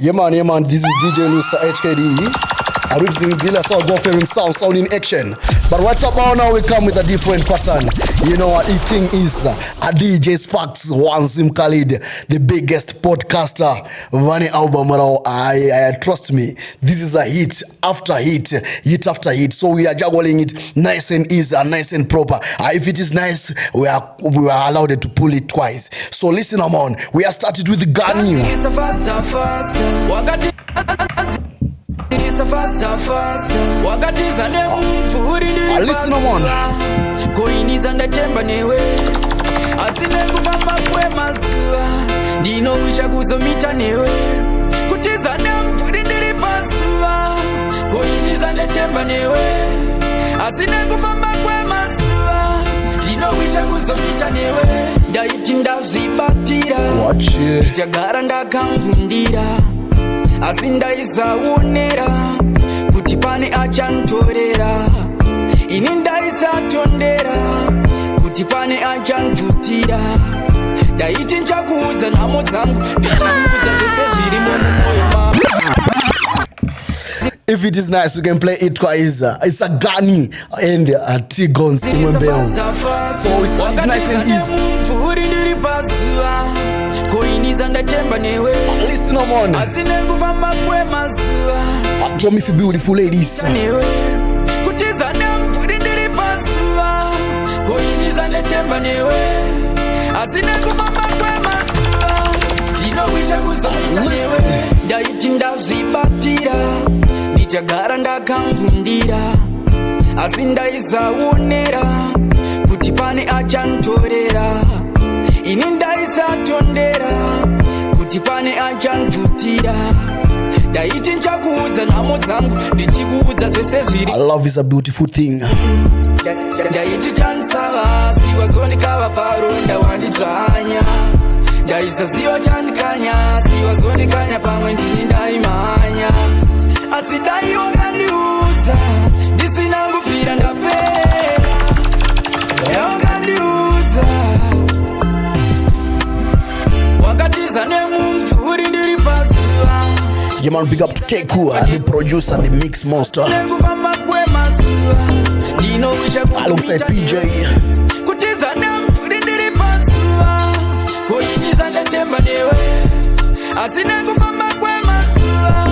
Yeah man, this is DJ Lustar HKD. Originally dealer so go fearing sound in action. But what's up now we come with a different pattern. You know what eating is a DJ Sparks one Zim Khalid, the biggest podcaster. One album I trust me. This is a hit after hit after hit. So we are juggling it nice and easy and nice and proper. If it is nice, we are allowed to pull it twice. So listen on. We are started with the gun. Listen on. Koiniza ndatemba newe asine kufamba kwemasuwa ndino wisha kuzomita newe kutiza nemfuri ndiri pasuwa koiniza ndatemba newe asine kufamba kwemasuwa ndino wisha kuzomita newe ndaiti ndazvibatira ndichagara ndakangundira asi ndaisaonera kuti pane achantorera ini ndaisatondera kuti pane achanvutira ndaiti nchakuudza nhamo dzangu ndichakuudza zvese zviri mumwoyo mako. If it is nice, we can play it twice. It's a Ghani and a Tigons in one bell. So it's nice and easy. Listen on. Tell me if you beautiful ladies. Ndichagara ndakangundira asi ndaisaonera kuti pane achantorera ini ndaisatondera kuti pane achanvutira ndaiti nchakuudza nhamo dzangu ndichikuudza zvese zviri. Love is a beautiful thing. Ndaiti chansava siwazondikava paronda wanditsvanya ndaisaziva chandikanya siwazondikanya pamwe ndini ndaimhanya asi dai wangandiudza ndisina kupfira ndapera yawangandiudza wakatiza nemumvuri ndiri pasuva. You man, big up to onekcool, the producer, the mix monster. Alongside PJ. Kutiza nemumvuri ndiri pasuva koiniza ndatemba newe asi nekufamba kwemasuva.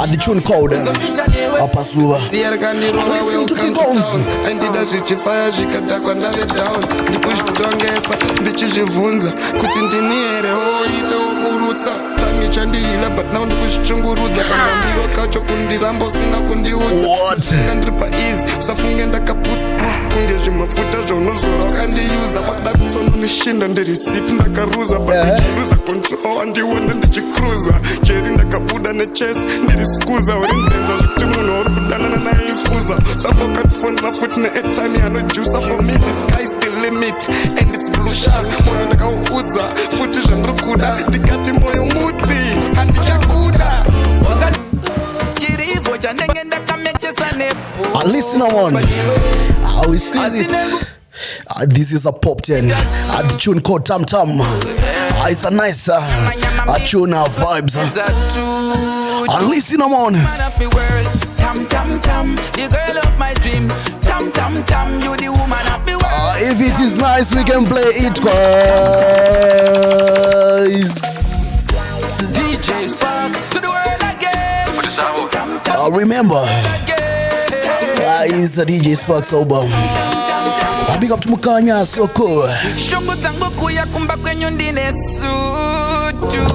And the tune called Apasua. Listen to the tones. And did a fire, she can talk on the down. The push tongesa, the chijivunza. Kutindiniere, oh, ito kurutsa. Tangi chandila, but now the push chunguruza. Kamambiro kacho kundirambo sina kundiuza. What? Kandripa is, safungenda kapus. Kungeji mafuta jonozoro kandiuza. Bakda kusono nishinda nderisipi ndakaruza. Bakiluza control and the one and the cruiser. Keri ndakabuda ne chest, skuza orinzenza kuti munhu uri kudanana naifuza sapoka tifondera futi neetime yano juice for me the sky is the limit and it's blue shark moyo ndakauudza futi zvandiri kuda ndikati moyo muti handichakuda chirivo chanenge ndakamechesa nepo. Listen on. How we squeeze it. This is a pop 10. The tune called Tam Tam. It's a nice tune of vibes. Listen on. Tam tam tam, the girl of my dreams. Tam tam tam, you the woman of the world. If it is nice, we can play it twice. DJ Sparks to the world again. Remember, it's the DJ Sparks album. Big up to Mukanya, so cool. Shongo zangu kuya kumba kwenye ndine sutu.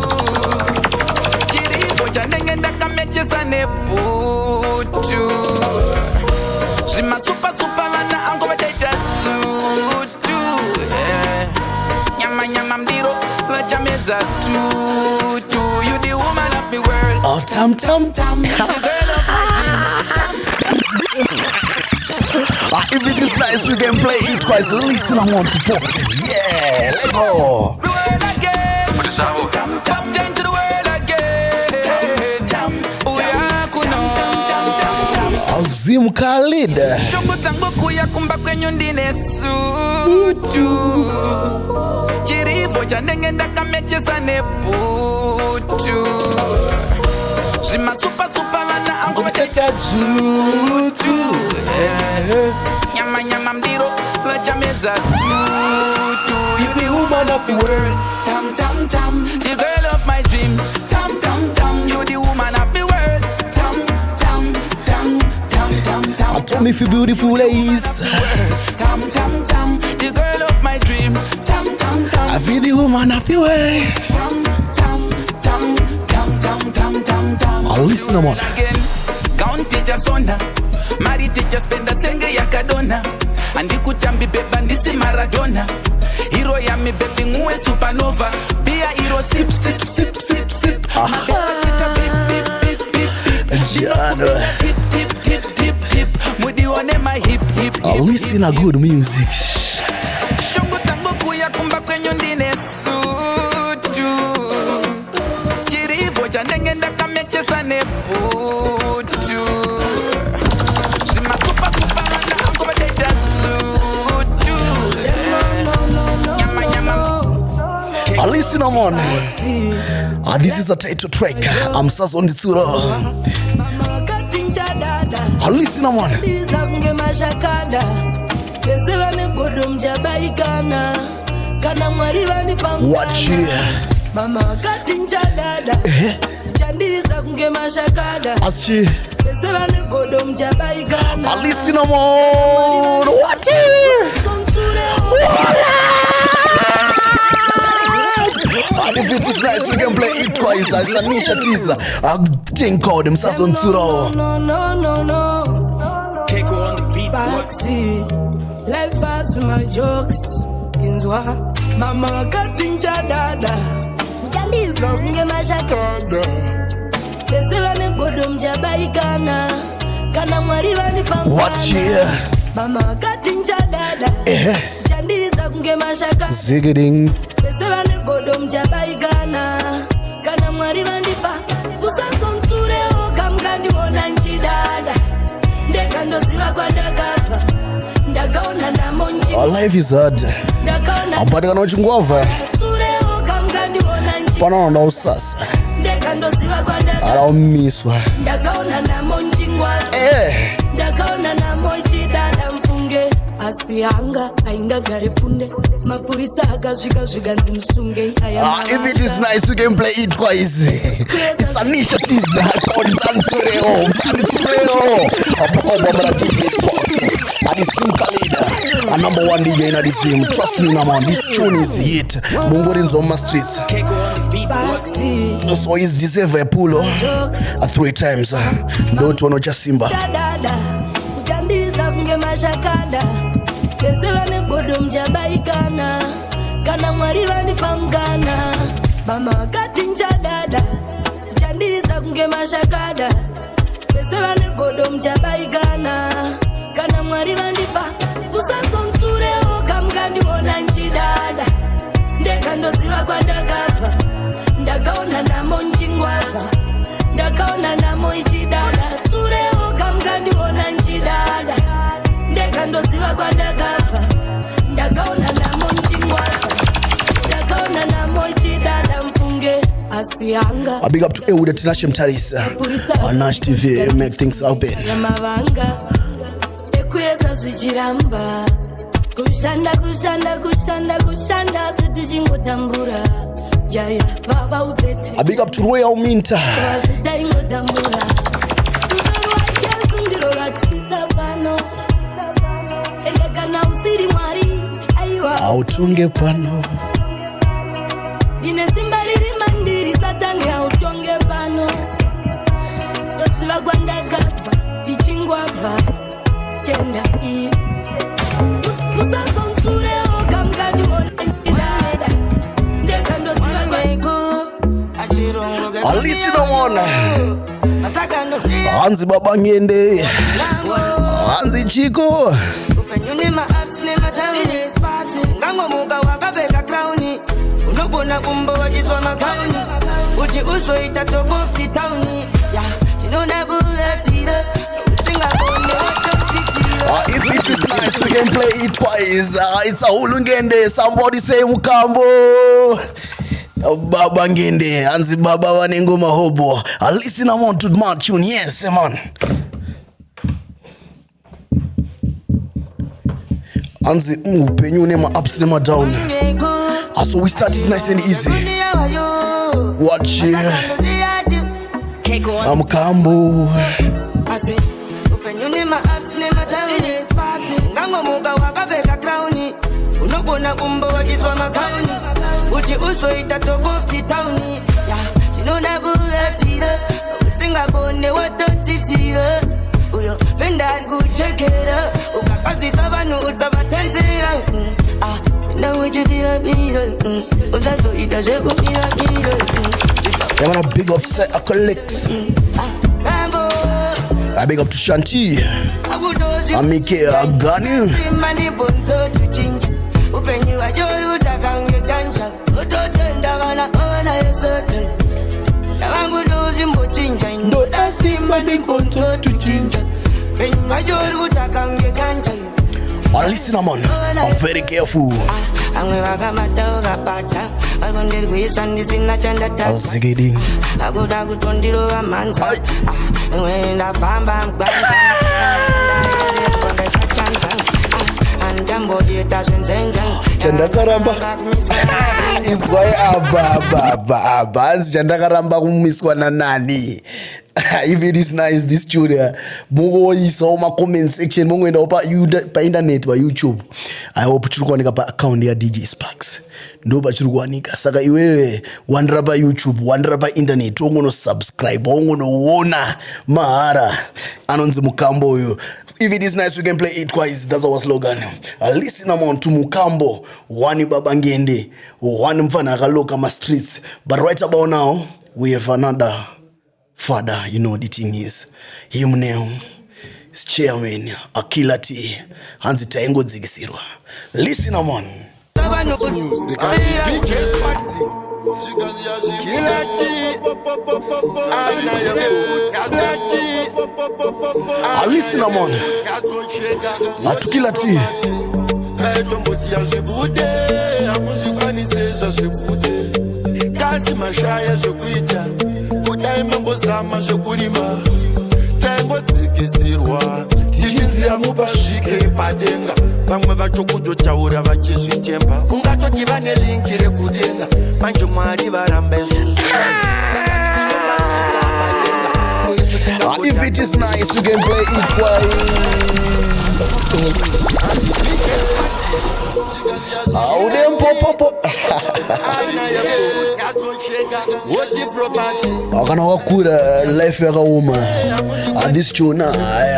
Chirivo chanenge ndakamechesa neputu. Zima super vana ango vataita sutu. Nyama mdiro vachamedza tutu. You the woman of the world. Oh, Tam Tam Tam. The girl of my dreams. If it is nice, we can play it twice. Listen, I want to pop it. Yeah, let's go. The world again. Pop 10 to the world again. Zim Khalid. Shongo zangu kuya kumba kwenye ndine sutu. Chirivo chanenge ndakamechesa neputu. Nyama nyama mdiro la jameza you the woman of the world. Tam tam tam, the girl of my dreams. Tam tam tam, you the woman of the world. Tam tam tam tam tam tam. Tell me if you beautiful ladies. Tam tam tam, the girl of my dreams. Tam tam tam, I feel the woman of the world. Tam tam tam tam tam tam tam tam. I'll listen on again. Count teacher sona, Mari teacher spend a senge ya kadona. Andi kutambi beba ndisi Maradona. Hero ya mi baby nguwe supernova. Be a hero sip sip sip sip sip. Tip tip tip tip tip. Mudi one my hip hip hip. Listen a good music. Shungu tangu kuya kumba kwenye ndine sutu. Chirivo chanenge ndaka meche sane putu. Shima super super randa anko bateja sutu. Nyama nyama. Listen on. This is a title track. I'm musazonditsiure. Listen on. Watch it. Mama katinja dada chandiriza kunge mashakada Ashi. Listen on. What and if it is nice, we can play it twice. It's a nishats. A thing called musazonditsiure. No. Keiko on the beat. Baxi, life has my jokes. Inzwa, mama katinja dada chandiriza kunge mashakada besevane godom jabaikana kana mwari vanipanga. Watch it. Mama katinja dada chandiriza kunge mashaka Zigging. besevane godom jabaikana kana mwari vandipa musazonditsiure okamkandi ona nchidada ndekandoziva kwandakabva ndakaona namo nchi. Our life is hard. ndakaona But I know chingwava. tsure okamkandi ona nchi. Pana na usasa. ndekandoziva kwandakabva Araumiswa. ndakaona namo nchingwa. ndakaona namo chidada mfunge asi hanga aingagare punde mapurisa akasvika zvikanzi musunge. If it is nice, we can play it twice. It's a nishats called Zimdancehallmusic. And it's Zim Khalid, a number one DJ in the Zim. Trust me, man, this tune is hit. Mungorin's on my streets. Keiko on the beat. Baxi, So he's deserve a pull 3 times. Don't want to just simba. dada uchandiriza kunge mashakada besevane godom jabaikana kana mwari vanipangana. Mama katinja dada uchandiriza kunge mashakada besevane godom jabaikana kana mwari vandipa musazonditsiure okamkandiona nchidada ndekandoziva kwandakabva ndakaona namo nchingwava ndakaona namo ichidada tsure okamkandiona nchidada ndekandoziva kwandakabva ndakaona namo nchingwava ndakaona namo ichidada mfunge asi hanga. A big up to Ewu the Tinashem Taris on Nash TV. Make things happen. Yamavanga ekuedza zvichiramba kushanda sitichingodambura yaya vava udzete. A big up to Royal Minta. Sitaingodambura rudo rwajesu ndiro ratidza pano ende kana usiri mwari aiwa Autunge pano. ndine simba riri mandiri satani autonge pano ndoziva kwandakabva ndichingwabva tenda iyi musazonditsiure okamkandiona nchidada ndekandoziva Listen on. Hanzi babangende. Hanzi chiko. upenyuni ma-apps ne-matauni ngangomuka wakabeka krauni unobona kumbo wajizwa makauni uchi uzoita tokofti tauni chinonabulatira usingabone watotitira. If it is nice, we can play it twice. It's a hulengende. Somebody say mukambo. Baba ngende. Hanzi baba wanengoma hobo. Listen, I want to march tune. Yes, man. Anzi upenyu nema ups nema down. So we start it nice and easy. Watch it. I'm Kambo. Unogona kumbo wajizwa makauni uchi uso itatogo fititauni ya chinona kulatira usingabone watotitira uyo vendari kuchekera ukakazisa vanu usavatenzera na uchipirapira usazoita zvekumirapira. I wanna big up set a collects. I big up to Shanti. I make it a gun. Upenyu wajori utakange kancha utotenda kana ona yesote nawangu dozi mbochinja ndo asimba ndimponto tuchinja penyu wajori utakange kancha. Listen, man, I'm very careful. Angwe wakamata ukapata alonderi kuisandi sina chanda tata akuda kutondiro wamanza ngwenda famba mkwanza chandakaramba izwai abba chandakaramba kumiswa nanani. If it is nice this studio mungoisa ma comment section mungoenda pa internet pa YouTube. I hope chiri kuwanika pa account ya DJ Sparks ndo pachiri kuwanika. Saka iwewe wandira pa YouTube wandira pa internet ungono subscribe ungonoona mahara anonzi Mukambo uyo. If it is nice we can play it twice. That's our slogan. Listen amount to Mukambo wani babangende wani mfana akaloka ma streets. But right about now we have another father, you know the thing is. Him now is chairman, a killert, hanzi taengo zigisirwa. Listen, man. Listen, man. To killert. Mango zama jokurima tengo tsikisirwa tichinzia mubashike padenga vamwe vachokujo taura vachizvitemba ungatoti vane linki rekudenga manje mwari varambe if it is nice we can play it twice. Akana wakura life yakawuma this tune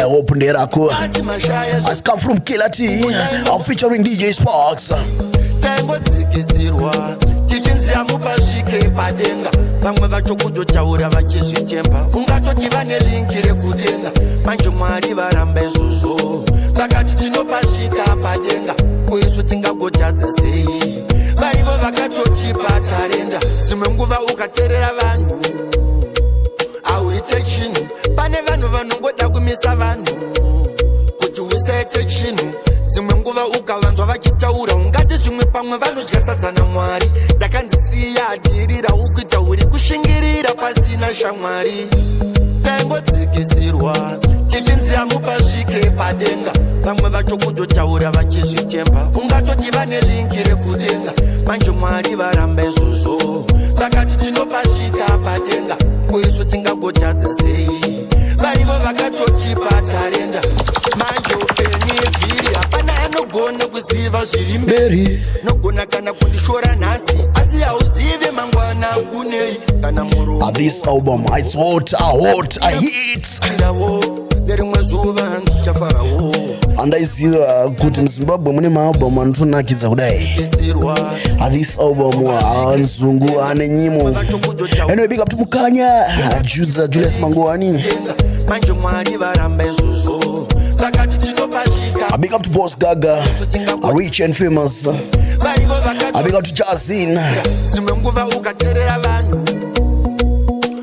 opundera ko has come from Killert featuring DJ Sparks. Tengo tsikisirwa tichinzia mubashike padenga vamwe vachokujo taura vachizvitemba ungatoti vane linki rekudenga manje mwari varambe izvozvo vakati tinopashika padenga kuisu tingagotadza sei varivo vakatotipa tarenda dzimwe nguva ukateerera vanhu auite chinhu pane vanhu vanongoda kumisa vanhu kuti usaite chinhu dzimwe nguva ukavanzwa vachitaura ungati zvimwe pamwe vanodya sadza naMwari ndakandisiya adirira ukuita uri kushingirira pasina shamwari tangodzikisirwa tichinzia mupasvike padenga vamwe vachokutotaura vachizvitemba ungatoti vane linki rekudenga manje Mwari varambe izvozvo vakati tinopasvika padenga kuisu tingagotadza sei varivo vakatotipa tarenda manje upenyu vhiri hapana anogona kuziva zviri mberi nogona kana kundishora nhasi asi hauzive mangwana kunei kana muro. This album is hot, a hit. Derimwe zuva ndichafarawo andaiziva kuti muZimbabwe mune maalbum anotonakidza kudai. This album anzungu ane nyimo. Anyway, big up to Mukanya Judza Julius Mangowani. manje Mwari varambe izvozvo vakati tinopashika. A big up to Boss Gaga, a rich and famous. A big up to Jazin. Dzimwe nguva ukateerera vanhu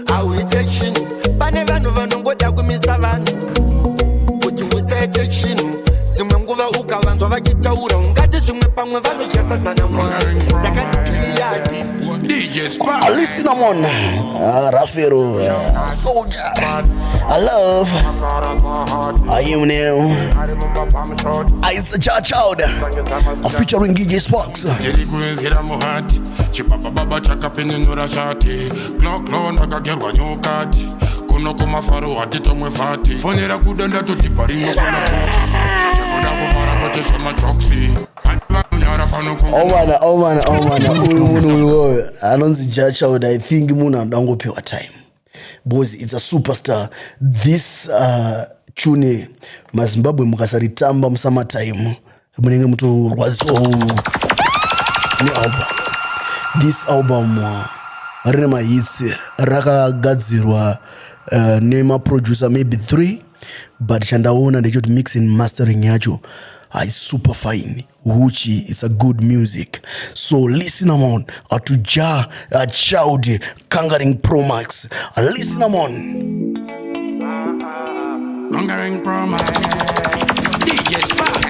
auite chinhu pane vanhu vanongoda kumisa vanhu kuti usaite chinhu dzimwe nguva ukavanzwa vachitaura ungati zvimwe pamwe vanodya sadza naMwari ndakandisiya DJ DJ Sparks. Listen, I'm on Rafero, Soldier. I love. I am now. Ice Child featuring DJ Sparks. Chipapa chaka pini nura shati Glock naga gerwa nyokati Kuno kuma faru atito mwe fati Fonera kudenda tutiparingo kuna tox Chekoda kufara kote shoma toxi Oh man, anonzi Child, I think muna dango pewa time. Boys, it's a superstar. This tune Mazimbabwe mukasaritamba msama time. Munenge mtu rwazo ni album. This album rema hits rakagadzirwa nema producer maybe 3, but chandaona ndechoti mix and mastering yacho is super fine, which it's a good music. So listen on to Child Conquering Pro Max. Listen on Conquering Pro Max. DJ Sparks.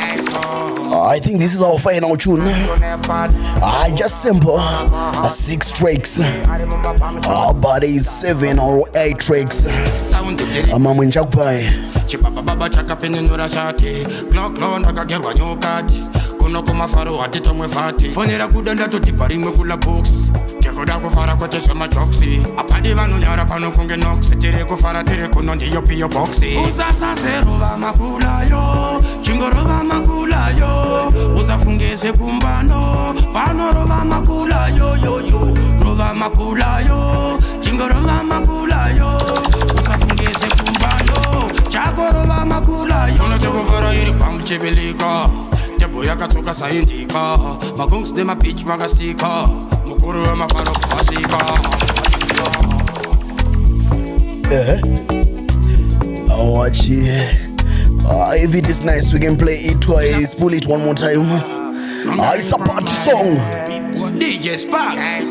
I think this is our final tune. I just sample 6 tracks, but it's 7 or 8 tracks. I'm in Chakpai. Chipapa chaka pini nura shati Glock naga gerwa nyokati Kuno kuma faru atito mwe fati Fonera kudenda tutiparingo kula box Chekoda kufara kote shoma toxi Apadi vanu nyara pano kunge noxi Tere kufara tere kuno ndiyo piyo boxi Usasa se rova makula yo Chingo rova makula yo Usafungese kumbano Pano rova makula yo Rova makula yo Chingo rova makula yo Usafungese kumbano Chago rova makula yo Kono teko fara iri pambu chebelika Tepo yaka toka saindika Magungs de ma pitch magastika Mukuru wa mafaro fasika Watch it. If it is nice, we can play it twice. Pull it one more time. It's a party song. DJ Sparks.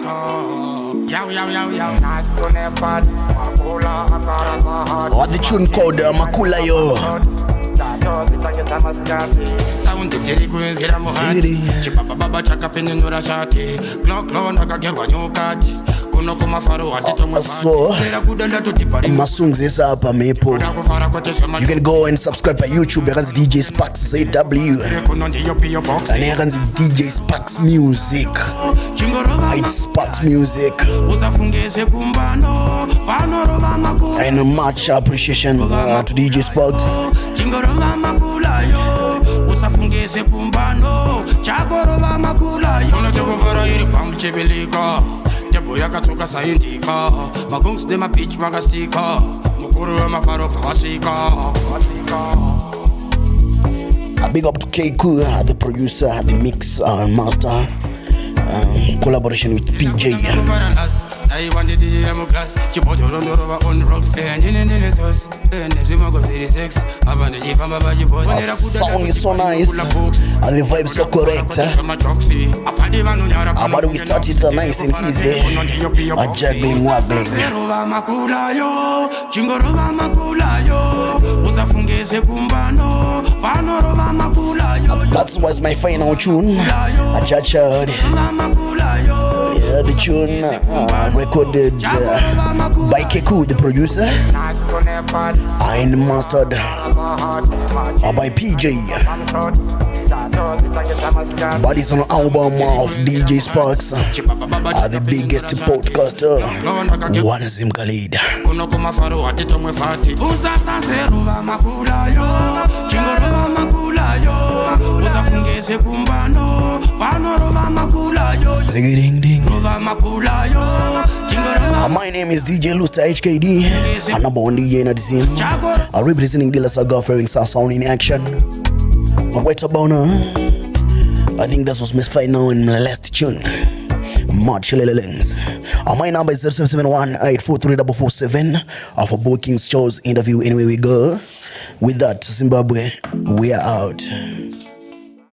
The tune called Makula Yo. Sound teri kuingira muhati Chipapa chaka pini nura shati Glock naga gerwa nyokati Kuno kuma faru atito mwe fati Fonera kudenda tutiparingo Masung zesa hapa mepo. You can go and subscribe by YouTube. Yakanzi DJ Sparks AW. And yakanzi DJ Sparks Music. It's Sparks Music. And much appreciation to DJ Sparks. Usafungese kumbano Chagorova makula yo Kono teko fara iri pambu chebelika Tepo yaka toka saindika Magungs de ma pitch magastika Mukuru wa mafaro fasika A big up to onekcool, the producer, the mix and master, collaboration with PJ. I wanted to hear my class. She put her on on rocks. And in the sauce. And the Zim Khalid 6. The song is so nice. And the vibe so correct. But we started nice and easy. A juggling wobbling. That was my final tune. A Child. The tune recorded by onekcool, the producer, and mastered by PJ. But it's an album of DJ Sparks, the biggest podcaster, one Zim Khalid. My name is DJ Lustar HKD, and I'm on DJ in the scene. I'm representing the Lustar offering sound in action. But wait about now, I think that was my final and my last tune. March Lens. My number is 0771-843-447. For bookings, shows, interview, anywhere we go. With that, Zimbabwe, we are out.